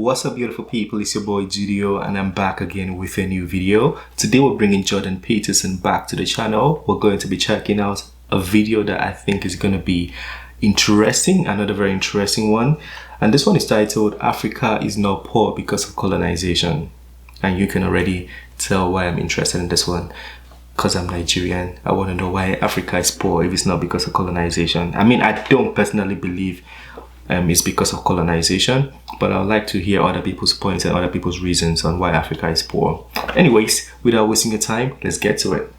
What's up, beautiful people? It's your boy Judeo, and I'm back again with a new video. Today we're bringing Jordan Peterson back to the channel. We're going to be checking out a video that I think is going to be interesting, another very interesting one. And this one is titled Africa is Not Poor Because of Colonization. And you can already tell why I'm interested in this one. Because I'm Nigerian, I want to know why Africa is poor if it's not because of colonization. I mean, I don't personally believe it's because of colonization, but I would like to hear other people's points and other people's reasons on why Africa is poor. Anyways, without wasting your time, let's get to it.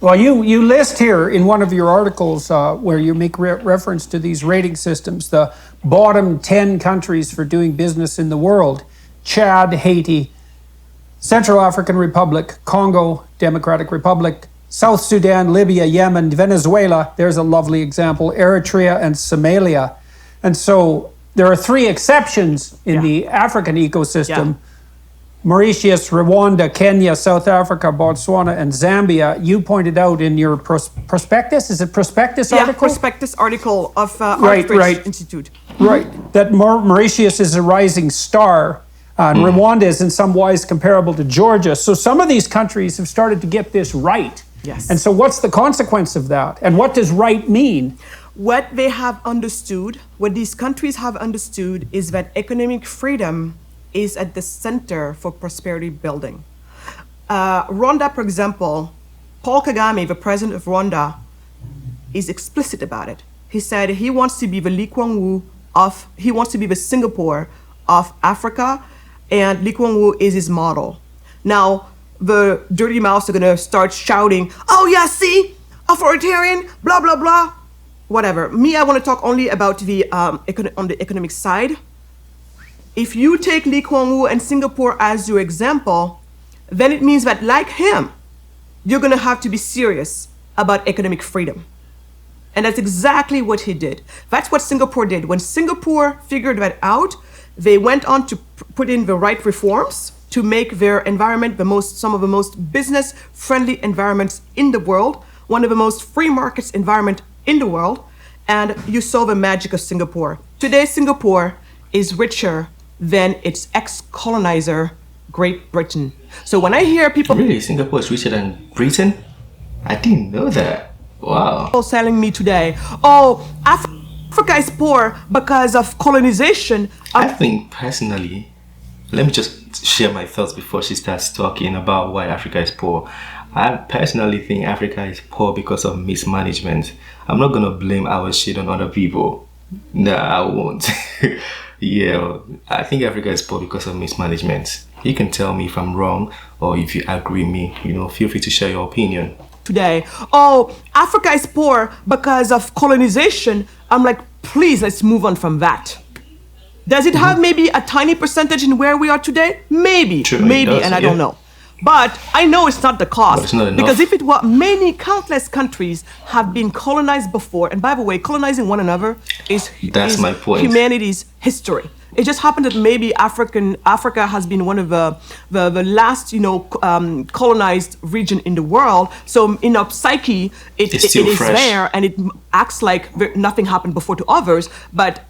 Well, you list here in one of your articles where you make reference to these rating systems, the bottom 10 countries for doing business in the world: Chad, Haiti, Central African Republic, Congo, Democratic Republic, South Sudan, Libya, Yemen, Venezuela, there's a lovely example, Eritrea, and Somalia. And so there are three exceptions in the African ecosystem: Mauritius, Rwanda, Kenya, South Africa, Botswana, and Zambia. You pointed out in your prospectus, is it prospectus article? Yeah, prospectus article of Artbridge Institute. Right, that Mauritius is a rising star, and Rwanda is in some ways comparable to Georgia. So some of these countries have started to get this right. Yes. And so what's the consequence of that? And what does right mean? What they have understood, what these countries have understood, is that economic freedom is at the center for prosperity building. Rwanda, for example, Paul Kagame, the president of Rwanda, is explicit about it. He said he wants to be the Lee Kuan Yew he wants to be the Singapore of Africa, and Lee Kuan Yew is his model. Now, the dirty mouths are gonna start shouting, "Oh yeah, see, authoritarian, blah, blah, blah." Whatever. Me, I want to talk only about the on the economic side. If you take Lee Kuan Yew and Singapore as your example, then it means that, like him, you're going to have to be serious about economic freedom. And that's exactly what he did. That's what Singapore did. When Singapore figured that out, they went on to put in the right reforms to make their environment some of the most business-friendly environments in the world, one of the most free markets environment in the world, and you saw the magic of Singapore. Today, Singapore is richer than its ex-colonizer, Great Britain. So when I hear people... Really? Singapore is richer than Britain? I didn't know that. Wow. People telling me today, oh, Africa is poor because of colonization. I think personally, let me just share my thoughts before she starts talking about why Africa is poor. I personally think Africa is poor because of mismanagement. I'm not gonna blame our shit on other people. No, I won't. Yeah, I think Africa is poor because of mismanagement. You can tell me if I'm wrong, or if you agree with me, feel free to share your opinion. Today, oh, Africa is poor because of colonization. I'm like, please, let's move on from that. Does it have maybe a tiny percentage in where we are today? Maybe, True, maybe, does, and I don't know. But I know it's not the cause. But it's not enough. Because if it were, countless countries have been colonized before. And by the way, colonizing one another is my point. Humanity's history. It just happened that maybe Africa has been one of the last, colonized region in the world. So in our psyche, it is there, and it acts like nothing happened before to others. But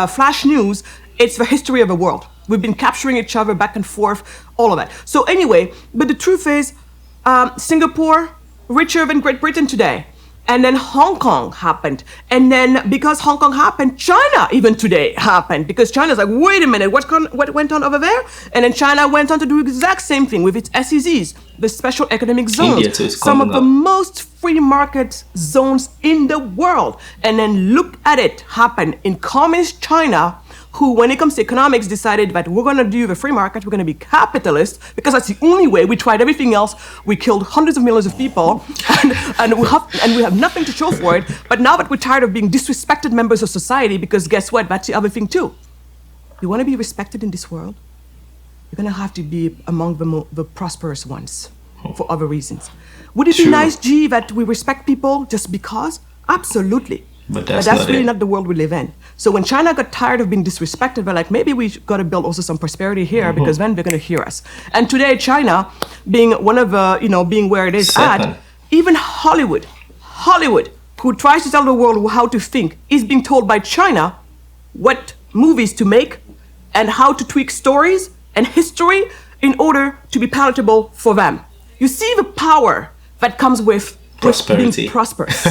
flash news, it's the history of the world. We've been capturing each other back and forth, all of that. So anyway, but the truth is, Singapore, richer than Great Britain today. And then Hong Kong happened. And then because Hong Kong happened, China even today happened. Because China's like, wait a minute, what went on over there? And then China went on to do the exact same thing with its SEZs, the special economic zones. India too is some of coming the most free market zones in the world. And then look at it happen in communist China, who, when it comes to economics, decided that we're going to do the free market, we're going to be capitalist, because that's the only way. We tried everything else. We killed hundreds of millions of people, and we have nothing to show for it. But now that we're tired of being disrespected members of society, because guess what? That's the other thing too. You want to be respected in this world, you're going to have to be among the prosperous ones for other reasons. Would it be nice, G, that we respect people just because? Absolutely. But that's really not the world we live in. So when China got tired of being disrespected, they're like, maybe we got to build also some prosperity here, because then they're going to hear us. And today, China, being one of the, being where it is at, even Hollywood, who tries to tell the world how to think, is being told by China what movies to make and how to tweak stories and history in order to be palatable for them. You see the power that comes with prosperity. Being prosperous.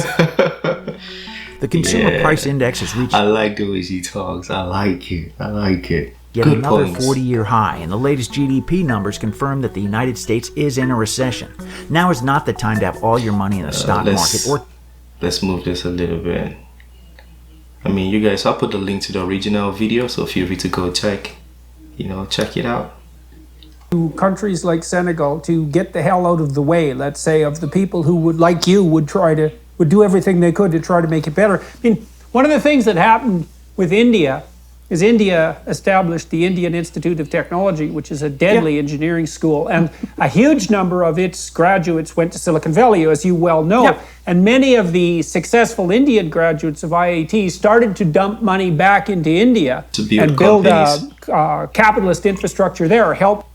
The consumer price index has reached I like the way she talks. I like it. yet Good another points. 40-year high, and the latest GDP numbers confirm that the United States is in a recession. Now is not the time to have all your money in the stock market or... Let's move this a little bit. I mean, you guys, I'll put the link to the original video, so feel free to go check it out. To countries like Senegal to get the hell out of the way, let's say, of the people who would, like you, would do everything they could to try to make it better. I mean, one of the things that happened with India is India established the Indian Institute of Technology, which is a deadly engineering school, and a huge number of its graduates went to Silicon Valley, as you well know. Yep. And many of the successful Indian graduates of IIT started to dump money back into India To build and build companies. a capitalist infrastructure there, or help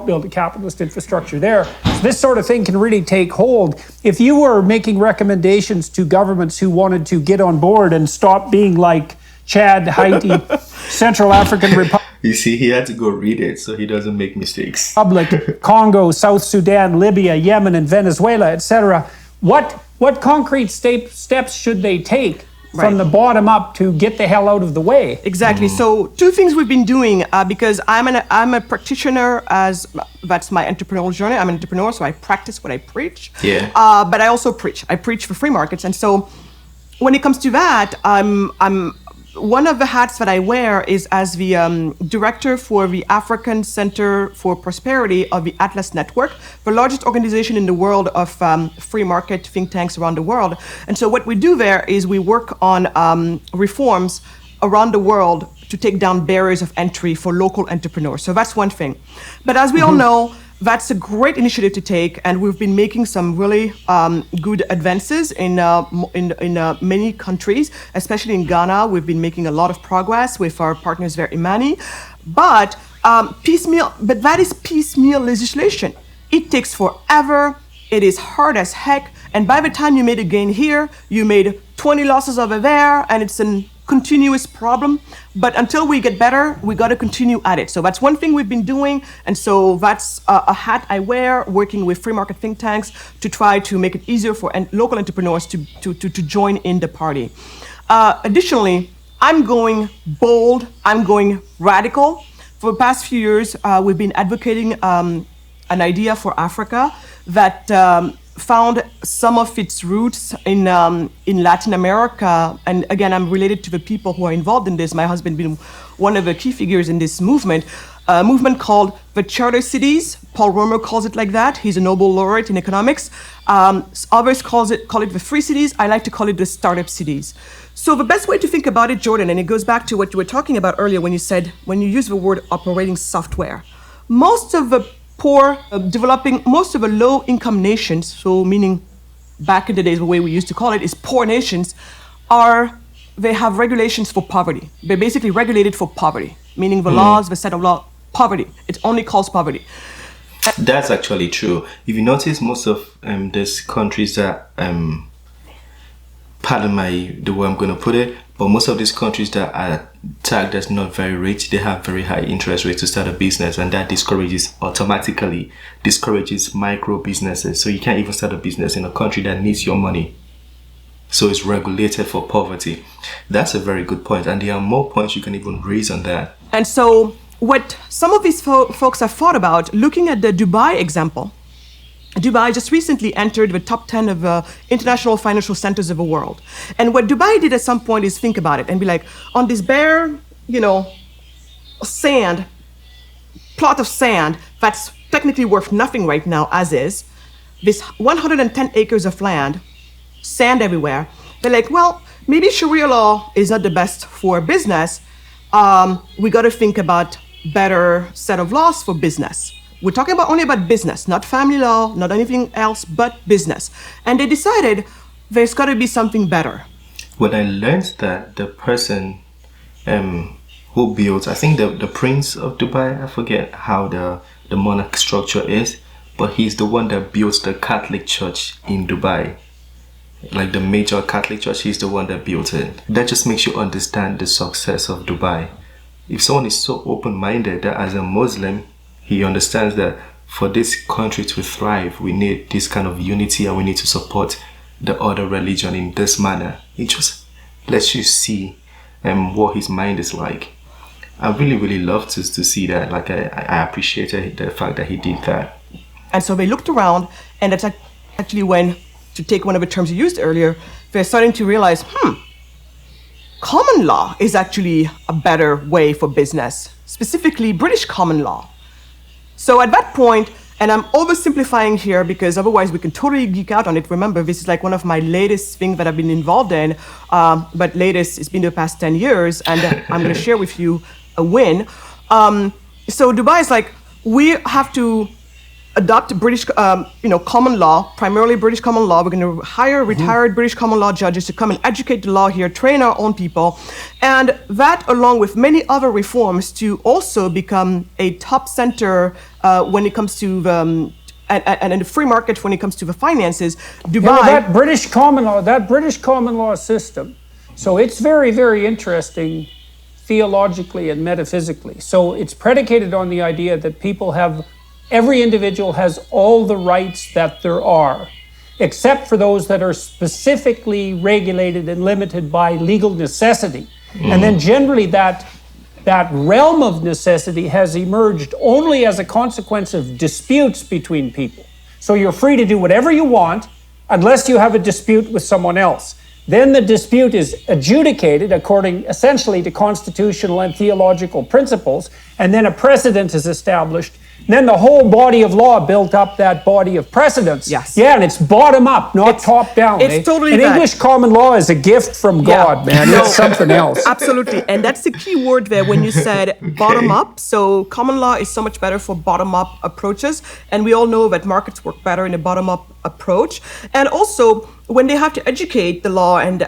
build a capitalist infrastructure there. So this sort of thing can really take hold. If you were making recommendations to governments who wanted to get on board and stop being like Chad, Haiti, Central African You see, he had to go read it so he doesn't make mistakes. Republic, Congo, South Sudan, Libya, Yemen, and Venezuela, etc., what concrete steps should they take from the bottom up to get the hell out of the way? Exactly. So two things we've been doing because I'm a practitioner, as that's my entrepreneurial journey. I'm an entrepreneur, so I practice what I preach. Yeah. But I also preach. I preach for free markets, and so when it comes to that, I'm one of the hats that I wear is as the director for the African Center for Prosperity of the Atlas Network, the largest organization in the world of free market think tanks around the world. And so what we do there is we work on reforms around the world to take down barriers of entry for local entrepreneurs. So that's one thing. But as we all know, that's a great initiative to take, and we've been making some really good advances in many countries, especially in Ghana. We've been making a lot of progress with our partners there, Imani. But that is piecemeal legislation. It takes forever. It is hard as heck. And by the time you made a gain here, you made 20 losses over there, and it's a continuous problem. But until we get better, we got to continue at it. So that's one thing we've been doing. And so that's a hat I wear, working with free market think tanks to try to make it easier for local entrepreneurs to join in the party. Additionally, I'm going bold, I'm going radical. For the past few years, we've been advocating an idea for Africa that found some of its roots in Latin America. And again, I'm related to the people who are involved in this. My husband being one of the key figures in this movement, a movement called the Charter Cities. Paul Romer calls it like that. He's a Nobel laureate in economics. Others call it the Free Cities. I like to call it the Startup Cities. So the best way to think about it, Jordan, and it goes back to what you were talking about earlier when you used the word operating software. Most of the most of the low-income nations, so meaning back in the days, the way we used to call it is poor nations, they have regulations for poverty. They're basically regulated for poverty, meaning the laws, the set of law, poverty. It only calls poverty. That's actually true. If you notice, most of these countries that, pardon the way I'm going to put it, but most of these countries that are tagged as not very rich, they have very high interest rates to start a business, and that automatically discourages micro businesses. So you can't even start a business in a country that needs your money. So it's regulated for poverty. That's a very good point, and there are more points you can even raise on that. And so what some of these folks have thought about, looking at the Dubai example, Dubai just recently entered the top 10 of international financial centers of the world. And what Dubai did at some point is think about it and be like, on this bare, plot of sand that's technically worth nothing right now as is, this 110 acres of land, sand everywhere. They're like, well, maybe Sharia law is not the best for business. We got to think about better set of laws for business. We're talking only about business, not family law, not anything else but business. And they decided there's got to be something better. When I learned that the person who built, I think the Prince of Dubai, I forget how the monarch structure is, but he's the one that built the Catholic Church in Dubai. Like the major Catholic Church, he's the one that built it. That just makes you understand the success of Dubai. if someone is so open-minded that as a Muslim, he understands that for this country to thrive, we need this kind of unity and we need to support the other religion in this manner. It just lets you see what his mind is like. I really love to see that. Like I appreciated the fact that he did that. And so they looked around, and that's actually when, to take one of the terms you used earlier, they're starting to realize, common law is actually a better way for business, specifically British common law. So at that point, and I'm oversimplifying here because otherwise we can totally geek out on it. Remember, this is like one of my latest things that I've been involved in, but latest, it's been the past 10 years, and I'm going to share with you a win. So Dubai is like, we have to adopt British, common law, primarily British common law. We're going to hire retired British common law judges to come and educate the law here, train our own people, and that, along with many other reforms, to also become a top center when it comes to the and in the free market when it comes to the finances. Dubai, that British common law system. So it's very interesting theologically and metaphysically. So it's predicated on the idea that every individual has all the rights that there are, except for those that are specifically regulated and limited by legal necessity. And then generally that realm of necessity has emerged only as a consequence of disputes between people. So you're free to do whatever you want unless you have a dispute with someone else. Then the dispute is adjudicated according essentially to constitutional and theological principles, and then a precedent is established. Then the whole body of law built up that body of precedents. Yes. Yeah, and it's bottom up, not top down. It's totally and that. English common law is a gift from God, man. It's something else. Absolutely. And that's the key word there when you said bottom up. So common law is so much better for bottom up approaches. And we all know that markets work better in a bottom up approach. And also, when they have to educate the law and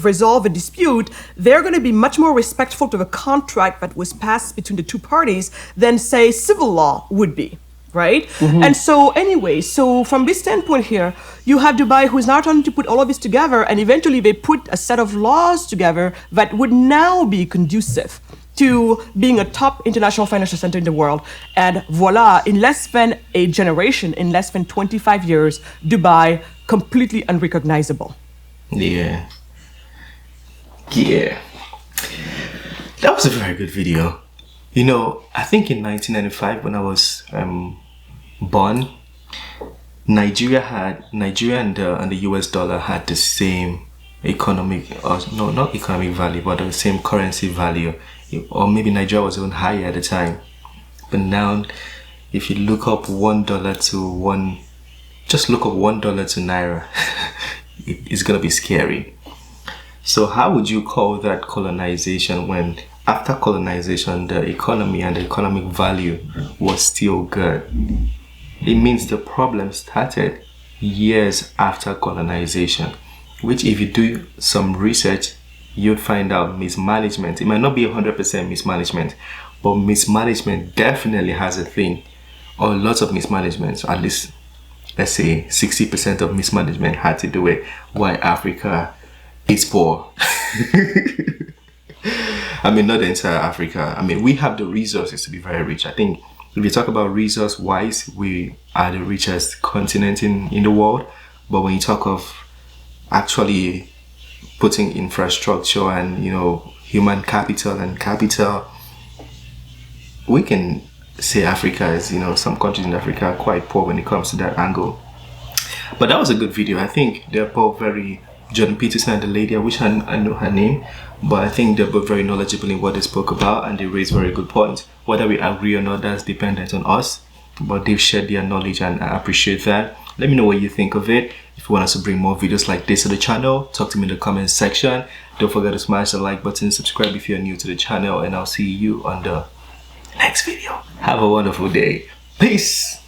resolve a dispute, they're going to be much more respectful to the contract that was passed between the two parties than, say, civil law would be, right? And so anyway, so from this standpoint here, you have Dubai who's now trying to put all of this together, and eventually they put a set of laws together that would now be conducive to being a top international financial center in the world. And voila, in less than a generation, in less than 25 years, Dubai completely unrecognizable. Yeah. That was a very good video. You know, I think in 1995 when I was born, Nigeria and the US dollar had the same not economic value, but the same currency value. Or maybe Nigeria was even higher at the time. But now, if you look up $1 to just look up $1 to Naira, it's gonna be scary. So how would you call that colonization when after colonization the economy and the economic value was still good? It means the problem started years after colonization, which if you do some research, you'd find out mismanagement. It might not be 100% mismanagement, but mismanagement definitely has a thing, or lots of mismanagement. So at least, let's say 60% of mismanagement had to do with why Africa is poor. I mean, not the entire Africa. I mean, we have the resources to be very rich. I think if you talk about resource-wise, we are the richest continent in the world. But when you talk of actually putting infrastructure and, human capital and capital, we can say Africa is, some countries in Africa are quite poor when it comes to that angle. But that was a good video. I think they're both very, Jordan Peterson and the lady, I wish I know her name, but I think they're both very knowledgeable in what they spoke about, and they raised very good points. Whether we agree or not, that's dependent on us, but they've shared their knowledge and I appreciate that. Let me know what you think of it. If you want us to bring more videos like this to the channel, talk to me in the comment section. Don't forget to smash the like button, subscribe if you're new to the channel, and I'll see you on the next video. Have a wonderful day. Peace.